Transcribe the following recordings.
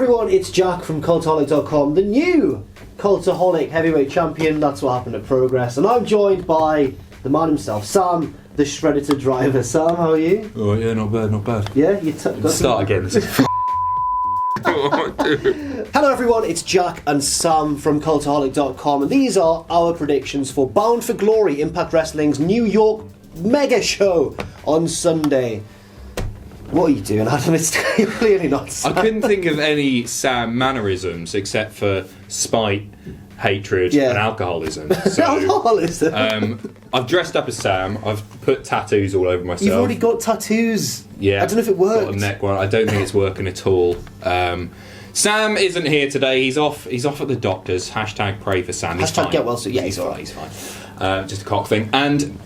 everyone, it's Jack from Cultaholic.com, the new Cultaholic heavyweight champion. That's what happened at Progress. And I'm joined by the man himself, Sam, the Shredditor driver. Sam, how are you? Oh yeah, not bad, not bad. Yeah? Start again. Hello everyone, it's Jack and Sam from Cultaholic.com, and these are our predictions for Bound for Glory, Impact Wrestling's New York mega show on Sunday. What are you doing, Adam? It's clearly not Sam. I couldn't think of any Sam mannerisms except for spite, hatred, and alcoholism. So, alcoholism? I've dressed up as Sam. I've put tattoos all over myself. You've already got tattoos. Yeah. I don't know if it worked. Got a neck one. I don't think it's working at all. Sam isn't here today. He's off at the doctor's. Hashtag pray for Sam. He's fine. Get well soon. Yeah, he's fine. He's fine. Just a cock thing. And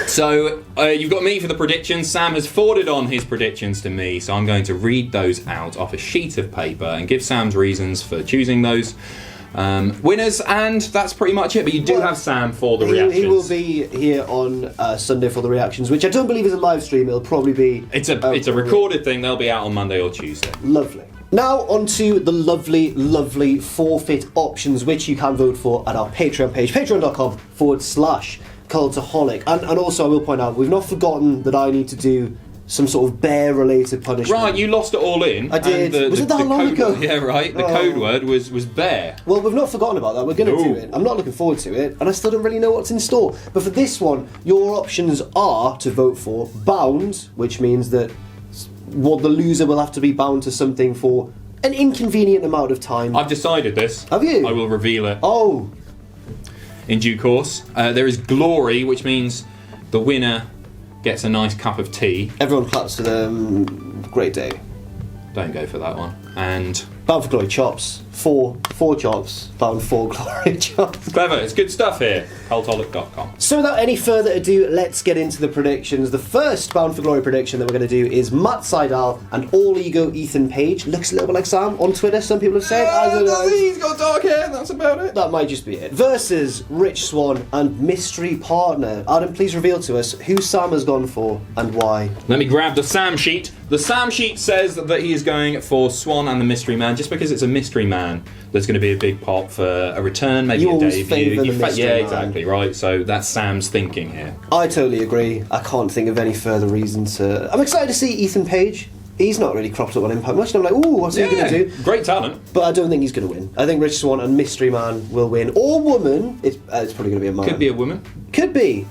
so you've got me for the predictions. Sam has forwarded on his predictions to me, so I'm going to read those out off a sheet of paper and give Sam's reasons for choosing those winners, and that's pretty much it. But you do have Sam for the reactions. He will be here on Sunday for the reactions, which I don't believe is a live stream. It'll probably be... It's a recorded thing. They'll be out on Monday or Tuesday. Lovely. Now onto the lovely forfeit options, which you can vote for at our Patreon page, patreon.com/Cultaholic. And also I will point out, we've not forgotten that I need to do some sort of bear-related punishment. Right, you lost it all in. I did. Was it that long ago? Yeah, right. The code word was bear. Well, we've not forgotten about that. We're going to do it. I'm not looking forward to it, and I still don't really know what's in store. But for this one, your options are to vote for bound, which means that the loser will have to be bound to something for an inconvenient amount of time. I've decided this. Have you? I will reveal it. Oh. In due course. There is glory, which means the winner gets a nice cup of tea. Everyone claps for them. Great day. Don't go for that one. And Bound for Glory chops. Four chops. Bound for Glory chops. Clever. It's good stuff here. Cultaholic.com. So without any further ado, let's get into the predictions. The first Bound for Glory prediction that we're going to do is Mutts Idol and All Ego Ethan Page. Looks a little bit like Sam on Twitter, some people have said. I don't know. He's got dark hair, that's about it. That might just be it. Versus Rich Swann and Mystery Partner. Adam, please reveal to us who Sam has gone for and why. Let me grab the Sam sheet. The Sam sheet says that he is going for Swann and the Mystery Man, just because it's a mystery man. There's going to be a big pop for a return, maybe a debut. Yeah, exactly, right. So that's Sam's thinking here. I totally agree. I can't think of any further reason to... I'm excited to see Ethan Page. He's not really cropped up on Impact much, and I'm like, ooh, what's he going to do? Great talent. But I don't think he's going to win. I think Rich Swann and Mystery Man will win. Or woman. It's probably going to be a man. Could be a woman. Could be.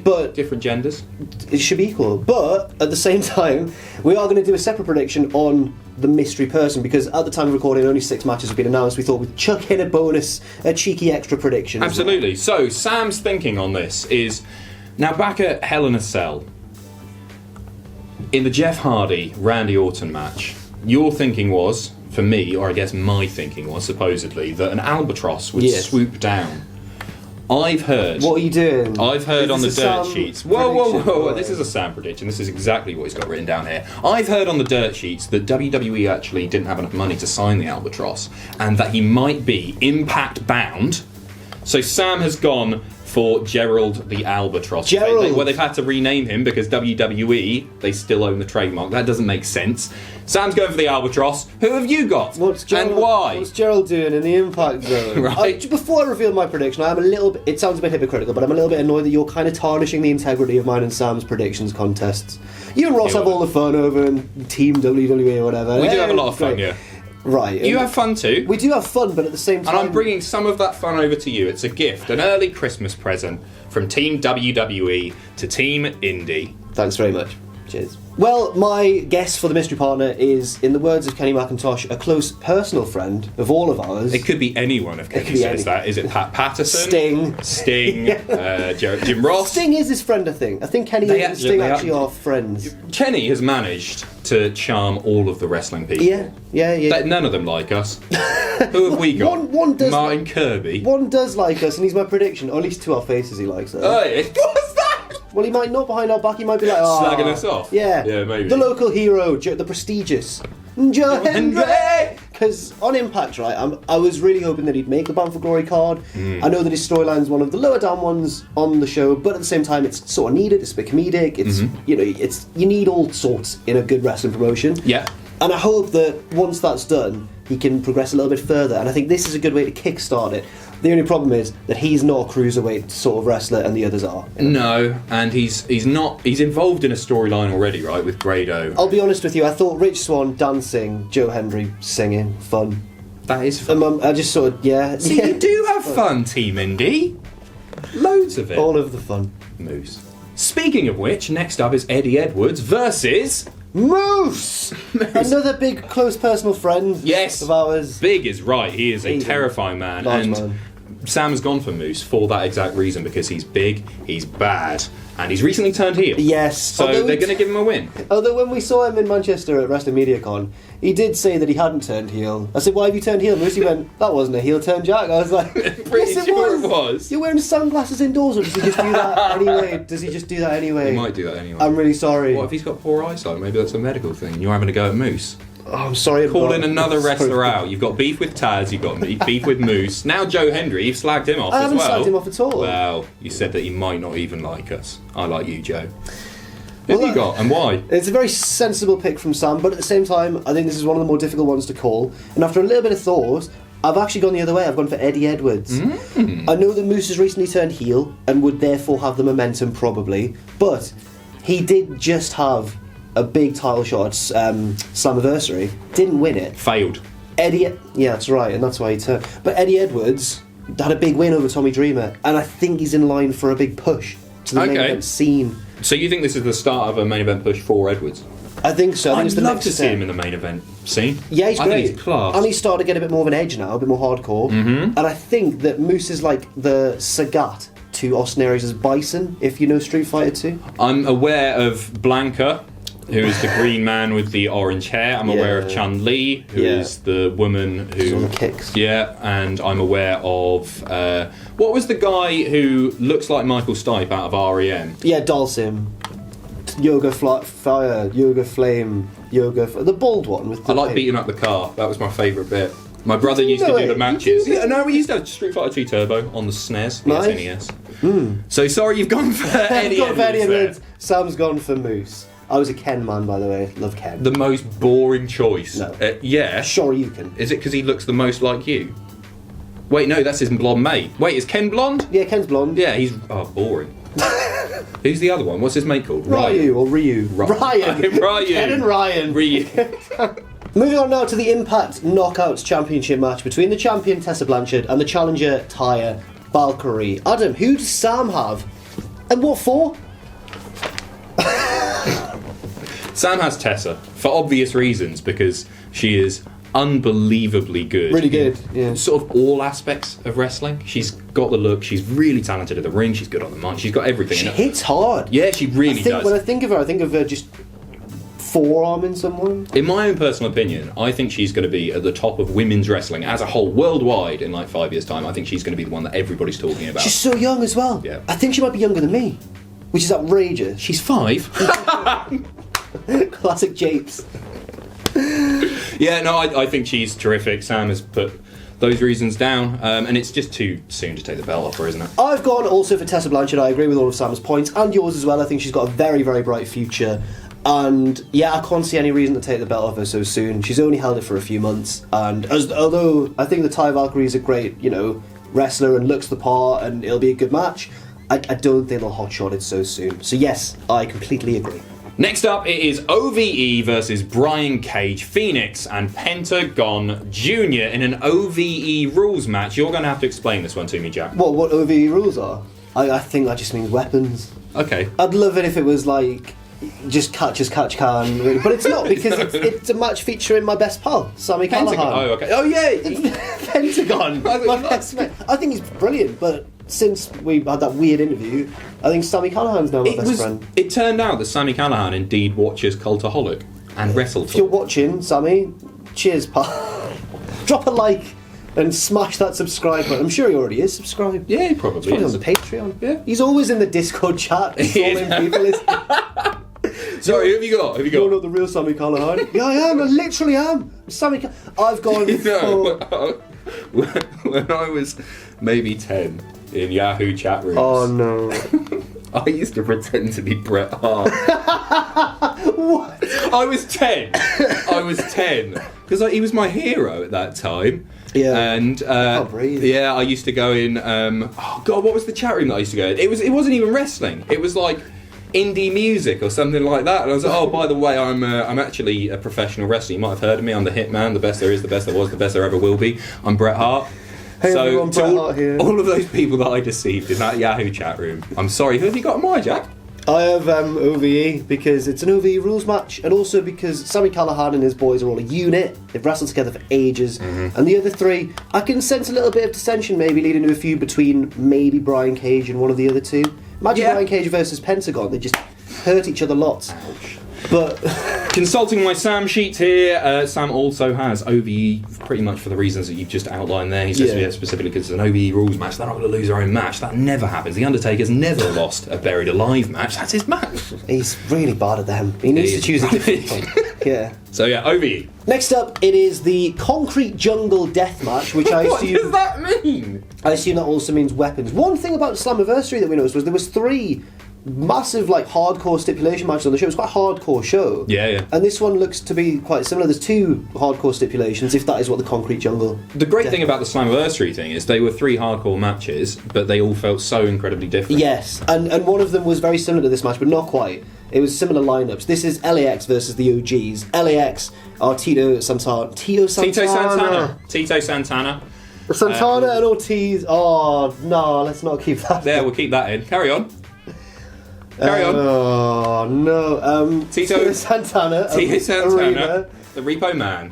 But different genders. It should be equal. But at the same time, we are going to do a separate prediction on the mystery person, because at the time of recording only 6 matches have been announced. We thought we'd chuck in a cheeky extra prediction. Absolutely. So Sam's thinking on this is, now back at Hell in a Cell, in the Jeff Hardy Randy Orton match, your thinking was, for me, or I guess my thinking was supposedly, that an Albatross would swoop down. I've heard... What are you doing? I've heard on the dirt sheets... Whoa. This is a Sam prediction. This is exactly what he's got written down here. I've heard on the dirt sheets that WWE actually didn't have enough money to sign the Albatross, and that he might be Impact bound. So Sam has gone for Gerald the Albatross. Gerald. They've had to rename him because WWE, they still own the trademark. That doesn't make sense. Sam's going for the Albatross. Who have you got? And why? What's Gerald doing in the Impact Zone? Right. Before I reveal my prediction, I am a little bit... It sounds a bit hypocritical, but I'm a little bit annoyed that you're kind of tarnishing the integrity of mine and Sam's predictions contests. You and Ross have all the fun over in Team WWE or whatever. We do have a lot of fun, yeah. Right. You have fun too. We do have fun, but at the same time... And I'm bringing some of that fun over to you. It's a gift, an early Christmas present from Team WWE to Team Indie. Thanks very much. Cheers. Well, my guess for the mystery partner is, in the words of Kenny McIntosh, a close personal friend of all of ours. It could be anyone if Kenny says that. Is it Pat Patterson? Sting. Jim Ross? Sting is his friend, I think. I think Kenny and Sting actually are friends. Kenny has managed to charm all of the wrestling people. Yeah. None of them like us. Who have we got? One does. Martin Kirby. One does like us, and he's my prediction. Or at least to our faces he likes us. What's that? Well, he might not behind our back, he might be like, slagging us off? Yeah, maybe. The local hero, the prestigious Joe Hendry! Because on Impact, right, I was really hoping that he'd make the Bound for Glory card. I know that his storyline's one of the lower down ones on the show, but at the same time, it's sort of needed. It's a bit comedic. It's you need all sorts in a good wrestling promotion. Yeah. And I hope that once that's done, he he can progress a little bit further. And I think this is a good way to kickstart it. The only problem is that he's not a cruiserweight sort of wrestler, and the others are. No, and he's involved in a storyline already, right, with Grado. I'll be honest with you, I thought Rich Swann dancing, Joe Hendry singing, fun. That is fun. I just sort of, yeah. See, you do have fun, Team Indy. Loads of it. All of the fun. Moose. Speaking of which, next up is Eddie Edwards versus... Moose! Another big, close personal friend of ours. Big is right. He is a terrifying man. Large and man. Sam's gone for Moose for that exact reason, because he's big, he's bad, and he's recently turned heel. Yes. So they're going to give him a win. Although when we saw him in Manchester at Wrestling MediaCon, he did say that he hadn't turned heel. I said, why have you turned heel, Moose? He went, that wasn't a heel turn, Jack. I was like, Pretty yes, sure it was. You're wearing sunglasses indoors, or does he just do that anyway? Does he just do that anyway? He might do that anyway. I'm really sorry. What if he's got poor eyesight? Maybe that's a medical thing. You're having a go at Moose. Oh, I'm sorry. Calling another wrestler out. You've got beef with Taz, you've got beef with Moose. Now Joe Hendry, you've slagged him off I as haven't well. slagged him off at all. Well, you said that he might not even like us. I like you, Joe. Who have you got, and why? It's a very sensible pick from Sam, but at the same time, I think this is one of the more difficult ones to call. And after a little bit of thought, I've actually gone the other way. I've gone for Eddie Edwards. I know that Moose has recently turned heel and would therefore have the momentum probably, but he did just have a big title shot at Slammiversary. Didn't win it. Failed. Yeah, that's right, and that's why he turned. But Eddie Edwards had a big win over Tommy Dreamer, and I think he's in line for a big push to the main event scene. So you think this is the start of a main event push for Edwards? I think so. I think I'd it's the love next to see step. him in the main event scene. Yeah, he's I great. think he's class. And he's starting to get a bit more of an edge now, a bit more hardcore. And I think that Moose is like the Sagat to Austin Aries' Bison, if you know Street Fighter 2. I'm aware of Blanca, who is the green man with the orange hair. I'm aware of Chun-Li, who is the woman who... She's on the kicks. Yeah, and I'm aware of... what was the guy who looks like Michael Stipe out of REM? Yeah, Dalsim. Yoga Fire, Yoga Flame, the bald one with the I like pipe. beating up the car. That was my favourite bit. My brother used to do the matches. Yeah, no, we used to have Street Fighter 2 Turbo on the SNES, the SNES. So sorry, you've gone for Eddie Edwards. Sam's gone for Moose. I was a Ken man, by the way. Love Ken. The most boring choice. No. Yeah. Shoryuken. Is it because he looks the most like you? Wait, no, that's his blonde mate. Wait, is Ken blonde? Yeah, Ken's blonde. Yeah, he's boring. Who's the other one? What's his mate called? Ryu or Ryu. Ryan. Ryan. Ken and Ryan. Ryu. Moving on now to the Impact Knockouts Championship match between the champion Tessa Blanchard and the challenger Taya Valkyrie. Adam, who does Sam have? And what for? Sam has Tessa, for obvious reasons, because she is unbelievably good. Really good, yeah. Sort of all aspects of wrestling. She's got the look, she's really talented at the ring, she's good on the mic, she's got everything. She hits hard. Yeah, she really does. When I think of her just forearming someone. In my own personal opinion, I think she's going to be at the top of women's wrestling as a whole, worldwide, in like 5 years' time. I think she's going to be the one that everybody's talking about. She's so young as well. Yeah. I think she might be younger than me, which is outrageous. She's 5. Classic Japes. Yeah, no, I think she's terrific. Sam has put those reasons down, and it's just too soon to take the belt off her, isn't it? I've gone also for Tessa Blanchard. I agree with all of Sam's points and yours as well. I think she's got a very, very bright future. And yeah, I can't see any reason to take the belt off her so soon. She's only held it for a few months, and although I think the Taya Valkyrie is a great, wrestler and looks the part, and it'll be a good match, I don't think they'll hotshot it so soon. So yes, I completely agree. Next up, it is OVE versus Brian Cage, Fénix, and Pentagón Jr. in an OVE rules match. You're going to have to explain this one to me, Jack. What OVE rules are? I think that just means weapons. Okay. I'd love it if it was like just catch as catch can, but it's not, because it's a match featuring my best pal, Sami Callihan. Oh, okay. Oh, yeah. Pentagón. My best mate. I think he's brilliant, but since we had that weird interview, I think Sami Callihan's now my best friend. It turned out that Sami Callihan indeed watches Cultaholic and wrestled. If you're watching, Sami, cheers, pal. Drop a like and smash that subscribe button. I'm sure he already is subscribed. Yeah, he probably He's is. on the Patreon. Yeah. He's always in the Discord chat. People. Sorry, who have you got? You're not the real Sami Callihan. Yeah, I am. I literally am. I've gone for... When I was maybe 10 in Yahoo chat rooms. Oh no. I used to pretend to be Bret Hart. What? I was 10. because he was my hero at that time. Yeah. And can't breathe. yeah, I used to go in. Oh God, what was the chat room that I used to go in? It wasn't even wrestling. It was like indie music or something like that. And I was like, oh, by the way, I'm actually a professional wrestler. You might have heard of me. I'm the Hitman, the best there is, the best there was, the best there ever will be. I'm Bret Hart. Hey, So everyone, to Bret Hart here. all of those people that I deceived in that Yahoo chat room, I'm sorry. Who have you got on my Jack? I have OVE because it's an OVE rules match, and also because Sami Callihan and his boys are all a unit. They've wrestled together for ages, and the other three, I can sense a little bit of dissension maybe leading to a feud between maybe Brian Cage and one of the other two. Imagine Brian Cage versus Pentagón. They just hurt each other lots. Ouch. But Consulting my Sam sheet here, Sam also has OVE pretty much for the reasons that you've just outlined there. He says specifically because it's an OVE rules match, they're not going to lose their own match. That never happens. The Undertaker's never lost a buried alive match. That's his match. he's really bad at them. He needs to choose a different one. Yeah. So yeah, OVE. Next up, it is the Concrete Jungle Death Match, which I What assume... does that mean? I assume that also means weapons. One thing about Slammiversary that we noticed was there was 3 massive, like, hardcore stipulation matches on the show. It was quite a hardcore show. Yeah. And this one looks to be quite similar. There's 2 hardcore stipulations, if that is what the Concrete Jungle... The great thing about the Slammiversary thing is they were 3 hardcore matches, but they all felt so incredibly different. Yes, and one of them was very similar to this match, but not quite. It was similar lineups. This is LAX versus the OGs. LAX are Tito Santana. Santana. Santana and Ortiz. Oh, no, let's not keep that. There, we'll keep that in. Carry on. Carry on. Oh, no. Tito Santana. The Repo Man.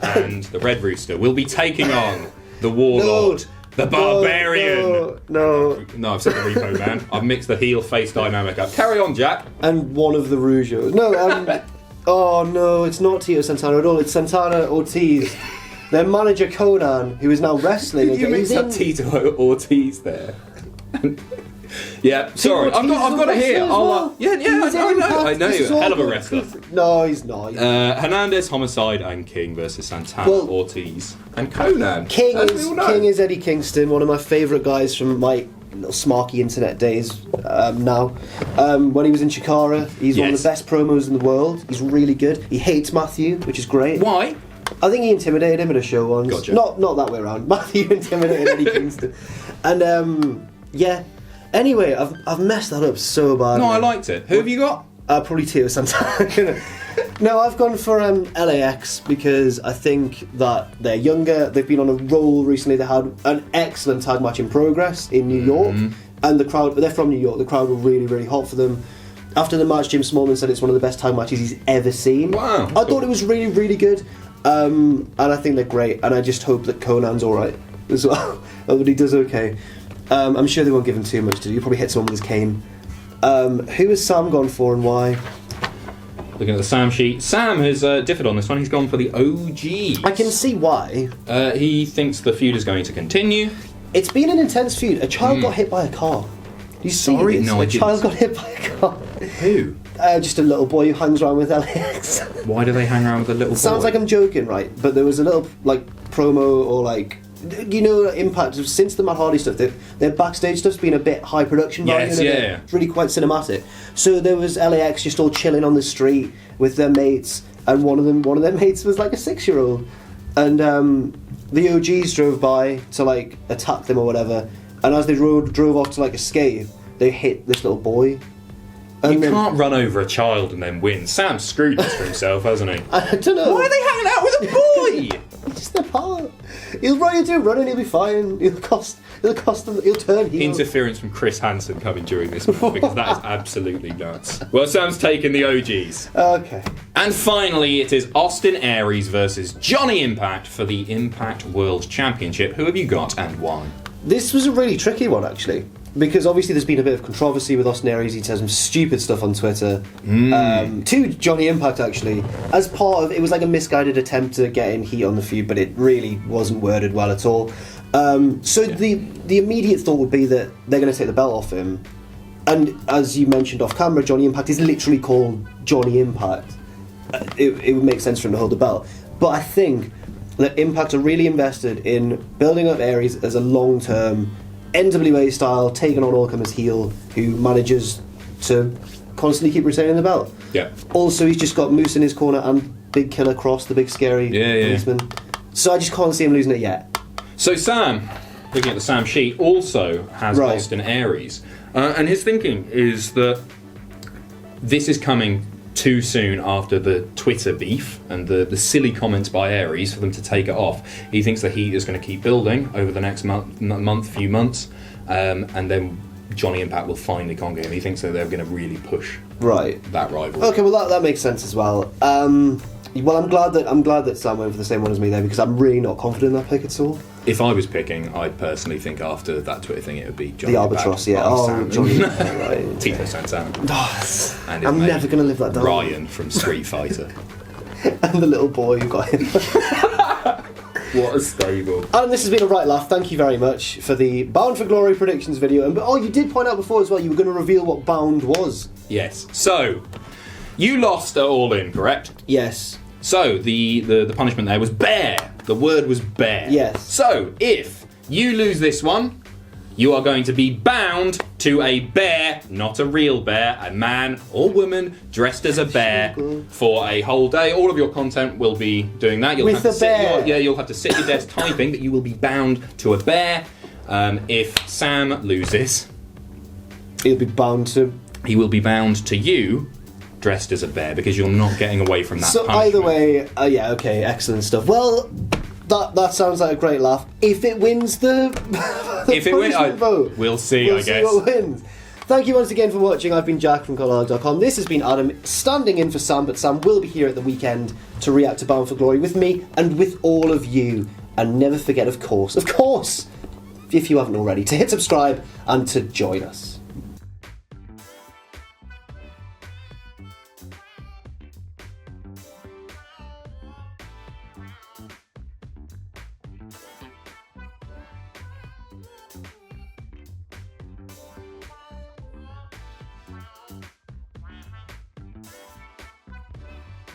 And the Red Rooster will be taking on the Warlord. The Barbarian! No. No, I've said the Repo Man. I've mixed the heel-face dynamic up. Carry on, Jack. And one of the Rougeos. No, oh no, it's not Tito Santana at all. It's Santana Ortiz. Their manager Konnan, who is now wrestling You again. mixed up Tito Ortiz there. Yeah, sorry. I've got it here. Well. I know. Hell of a wrestler. No, he's not. Hernandez, Homicide, and King versus Santana, Ortiz, and Konnan. King is Eddie Kingston, one of my favourite guys from my little smarky internet days now. When he was in Chikara, he's one of the best promos in the world. He's really good. He hates Matthew, which is great. Why? I think he intimidated him at a show once. Gotcha. Not that way around. Matthew intimidated Eddie Kingston. And, yeah. Anyway, I've messed that up so bad. No, I liked it. Who have you got? Probably Tito Santana. No, I've gone for LAX because I think that they're younger. They've been on a roll recently. They had an excellent tag match in progress in New York, and the crowd. They're from New York. The crowd were really, really hot for them. After the match, Jim Smallman said it's one of the best tag matches he's ever seen. Wow! I thought it was really, really good, and I think they're great. And I just hope that Conan's all right as well. But he does okay. I'm sure they won't give him too much to do. He'll probably hit someone with his cane. Who has Sam gone for and why? Looking at the Sam sheet, Sam has differed on this one. He's gone for the OG. I can see why. He thinks the feud is going to continue. It's been an intense feud. A child got hit by a car. Do you see this? No, I didn't. A child got hit by a car. Who? Just a little boy who hangs around with LAX. Why do they hang around with a little boy? Sounds like I'm joking, right? But there was a little promo or Impact since the Matt Hardy stuff. Their backstage stuff's been a bit high production value. Yes, yeah. It's really quite cinematic. So there was LAX just all chilling on the street with their mates, and one of their mates was like a 6-year-old, and the OGs drove by to attack them or whatever, and as they drove off to escape, they hit this little boy. You can't run over a child and then win. Sam's screwed this for himself, hasn't he? I don't know. Why are they hanging out with a boy? It's just their part. He'll run into him, running, he'll be fine. He'll cost them, he'll turn heel. Interference from Chris Hansen coming during this match, because that is absolutely nuts. Well, Sam's taken the OGs. Okay. And finally, it is Austin Aries versus Johnny Impact for the Impact World Championship. Who have you got and why? This was a really tricky one, actually. Because obviously there's been a bit of controversy with Austin Aries. He says some stupid stuff on Twitter. To Johnny Impact, actually. As part of... It was like a misguided attempt to get in heat on the feud, but it really wasn't worded well at all. The immediate thought would be that they're going to take the belt off him. And as you mentioned off camera, Johnny Impact is literally called Johnny Impact. It would make sense for him to hold the belt. But I think that Impact are really invested in building up Aries as a long-term... NWA style, taking on all-comers heel, who manages to constantly keep retaining the belt. Yeah. Also, he's just got Moose in his corner and big killer cross, the big scary policeman. So I just can't see him losing it yet. So Sam, looking at the Sam sheet, also has lost in Aries. And his thinking is that this is coming too soon after the Twitter beef and the silly comments by Aries for them to take it off. He thinks the heat is going to keep building over the next few months, and then Johnny Impact will finally conquer him. He thinks that they're going to really push that rival. Okay, well that makes sense as well. Well, I'm glad that Sam went for the same one as me there, because I'm really not confident in that pick at all. If I was picking, I'd personally think after that Twitter thing, it would be Johnny the Albatross, Impact, Johnny Impact, right. Tito Santana. And I'm never going to live that down. Ryan from Street Fighter. And the little boy who got him. What a stable. And this has been a right laugh. Thank you very much for the Bound for Glory predictions video. And you did point out before as well, you were going to reveal what Bound was. Yes. So, you lost at All In, correct? Yes. So, the punishment there was bear. The word was bear. Yes. So, if you lose this one, you are going to be bound to a bear, not a real bear, a man or woman dressed as a bear for a whole day. All of your content will be doing that. You'll With have a bear. You'll have to sit at your desk typing, but you will be bound to a bear. If Sam loses, He will be bound to you dressed as a bear, because you're not getting away from that punishment. Either way, okay, excellent stuff. Well, that sounds like a great laugh. If it wins the vote, we'll see, I guess. What wins. Thank you once again for watching. I've been Jack from Cultaholic.com. This has been Adam, standing in for Sam, but Sam will be here at the weekend to react to Bound for Glory with me and with all of you. And never forget, of course, if you haven't already, to hit subscribe and to join us.